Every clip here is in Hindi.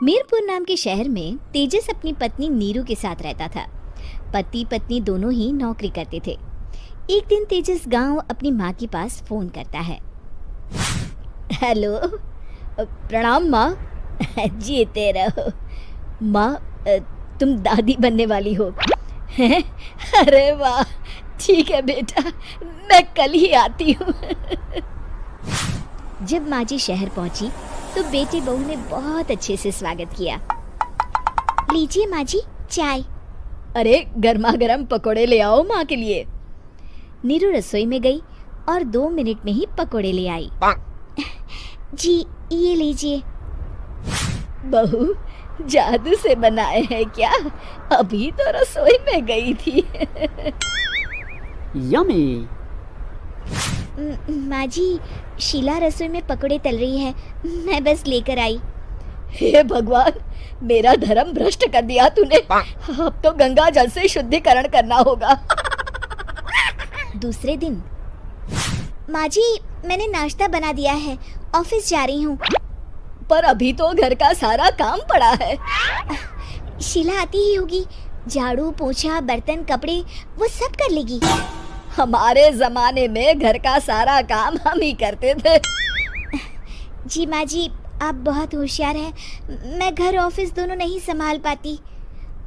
मीरपुर नाम के शहर में तेजस अपनी पत्नी नीरू के साथ रहता था। पति पत्नी दोनों ही नौकरी करते थे। एक दिन तेजस गांव अपनी माँ के पास फोन करता है। हेलो, प्रणाम माँ। जीते रहो माँ, तुम दादी बनने वाली हो। अरे वाह, ठीक है बेटा, मैं कल ही आती हूँ। जब माँ जी शहर पहुंची तो बेटी बहू ने बहुत अच्छे से स्वागत किया। लीजिए माँ जी चाय। अरे गर्मा गर्म पकोड़े ले आओ माँ के लिए। नीरू रसोई में गई और 2 मिनट में ही पकोड़े ले आई। जी ये लीजिए। बहू जादू से बनाए हैं क्या? अभी तो रसोई में गई थी। यम्मी। माँ जी, शीला रसोई में पकोड़े तल रही है, मैं बस लेकर आई। हे भगवान, मेरा धर्म भ्रष्ट कर दिया तूने। अब तो गंगा जल से शुद्धिकरण करना होगा। दूसरे दिन, माँ जी मैंने नाश्ता बना दिया है, ऑफिस जा रही हूँ। पर अभी तो घर का सारा काम पड़ा है। शीला आती ही होगी, झाड़ू पोछा बर्तन कपड़े वो सब कर लेगी। हमारे जमाने में घर का सारा काम हम ही करते थे। जी माँ जी, आप बहुत होशियार हैं, मैं घर ऑफिस दोनों नहीं संभाल पाती।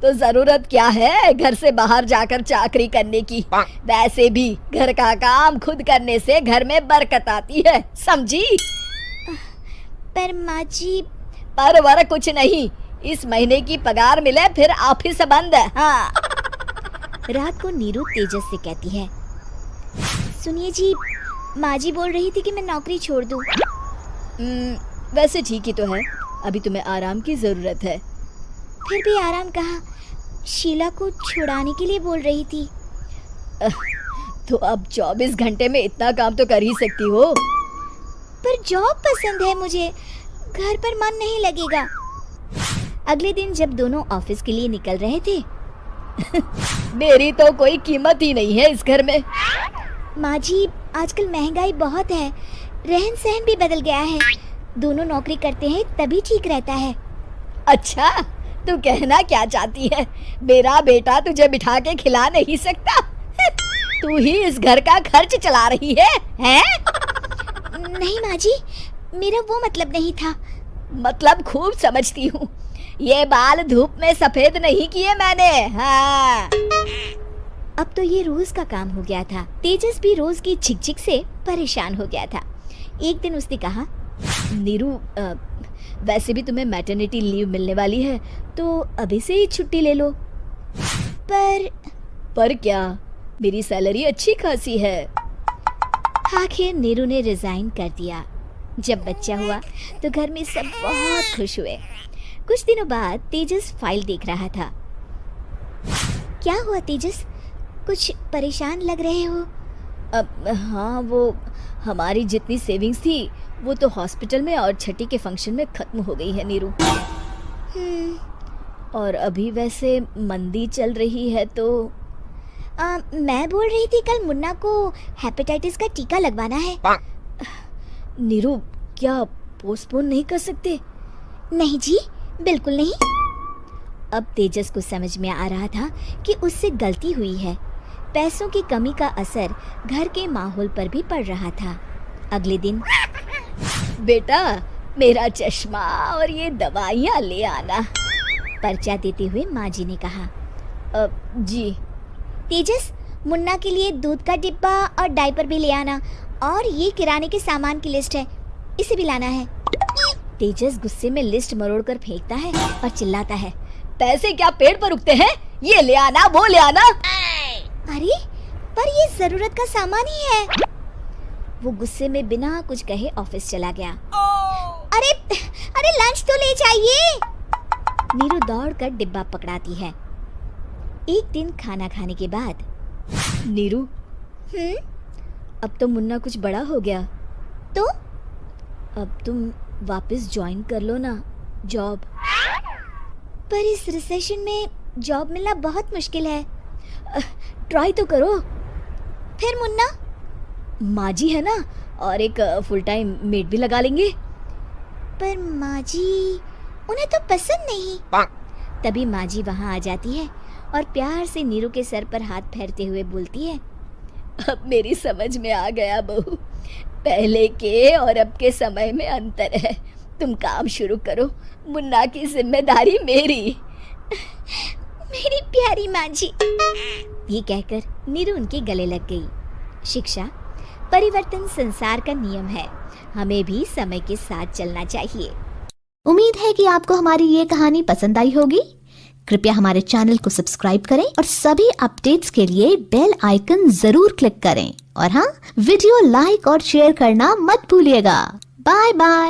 तो जरूरत क्या है घर से बाहर जाकर चाकरी करने की? वैसे भी घर का काम खुद करने से घर में बरकत आती है, समझी? पर माँ जी। पर वर कुछ नहीं, इस महीने की पगार मिले फिर ऑफिस बंद है। हाँ। रात को नीरू तेजस से कहती है, सुनिए जी, माँ जी बोल रही थी कि मैं नौकरी छोड़ दूं। वैसे ठीक ही तो है, अभी तुम्हें आराम की जरूरत है। फिर भी आराम कहाँ, शीला को छुड़ाने के लिए बोल रही थी। तो अब 24 घंटे में इतना काम तो कर ही सकती हो। पर जॉब पसंद है मुझे, घर पर मन नहीं लगेगा। अगले दिन जब दोनों ऑफिस के लिए निकल रहे थे, मेरी तो कोई कीमत ही नहीं है इस घर में। माँ जी, आजकल महंगाई बहुत है, रहन सहन भी बदल गया है, दोनों नौकरी करते हैं तभी ठीक रहता है। अच्छा, तू कहना क्या चाहती है? मेरा बेटा तुझे बिठा के खिला नहीं सकता? तू ही इस घर का खर्च चला रही है, हैं? नहीं माँ जी, मेरा वो मतलब नहीं था। मतलब खूब समझती हूँ, ये बाल धूप में सफेद नहीं किए मैंने। हाँ। अब तो ये रोज का काम हो गया था। तेजस भी रोज की झिकझिक से परेशान हो गया था। एक दिन उसने कहा, नीरू, वैसे भी तुम्हें मैटरनिटी लीव मिलने वाली है, तो अभी से ही छुट्टी ले लो। पर क्या, मेरी सैलरी अच्छी खासी है। आखिर नीरू ने रिजाइन कर दिया। जब बच्चा हुआ तो घर में सब बहुत खुश हुए। कुछ दिनों बाद तेजस फाइल देख रहा था। क्या हुआ तेजस, कुछ परेशान लग रहे हो? हाँ, वो हमारी जितनी सेविंग्स थी वो तो हॉस्पिटल में और छठी के फंक्शन में खत्म हो गई है नीरू। और अभी वैसे मंदी चल रही है तो मैं बोल रही थी कल मुन्ना को हेपेटाइटिस का टीका लगवाना है। नीरू, क्या पोस्टपोन नहीं कर सकते? नहीं जी, बिल्कुल नहीं। अब तेजस को समझ में आ रहा था कि उससे गलती हुई है। पैसों की कमी का असर घर के माहौल पर भी पड़ रहा था। अगले दिन, बेटा मेरा चश्मा और ये दवाइयाँ ले आना, पर्चा देते हुए माँ जी ने कहा। जी। तेजस, मुन्ना के लिए दूध का डिब्बा और डायपर भी ले आना, और ये किराने के सामान की लिस्ट है, इसे भी लाना है। तेजस गुस्से में लिस्ट मरोड़ कर फेंकता है और चिल्लाता है, पैसे क्या पेड़ पर उगते हैं? ये ले आना, वो ले आना। अरे पर ये जरूरत का सामान ही है। वो गुस्से में बिना कुछ कहे ऑफिस चला गया। अरे लंच तो ले जाइए। नीरू दौड़कर डिब्बा पकड़ाती है। एक दिन खाना खाने के बाद, नीरू, अब तो मुन्ना कुछ बड़ा हो गया, तो अब तुम वापस ज्वाइन कर लो ना जॉब। पर इस रिसेशन में जॉब मिलना बहुत मुश्किल है। ट्राई तो करो। फिर मुन्ना? माँ जी है ना, और एक फुल टाइम मेड भी लगा लेंगे। पर माँ जी, उन्हें तो पसंद नहीं। तभी माँ जी वहाँ आ जाती है और प्यार से नीरू के सर पर हाथ फेरते हुए बोलती है, अब मेरी समझ में आ गया बहू, पहले के और अब के समय में अंतर है। तुम काम शुरू करो, मुन्ना की जिम्मेदारी मेरी। मेरी प्यारी माँ जी। ये कहकर नीरू उनके गले लग गई। शिक्षा, परिवर्तन संसार का नियम है, हमें भी समय के साथ चलना चाहिए। उम्मीद है कि आपको हमारी ये कहानी पसंद आई होगी। कृपया हमारे चैनल को सब्सक्राइब करें और सभी अपडेट्स के लिए बेल आइकन जरूर क्लिक करें। और हाँ, वीडियो लाइक और शेयर करना मत भूलिएगा। Bye bye.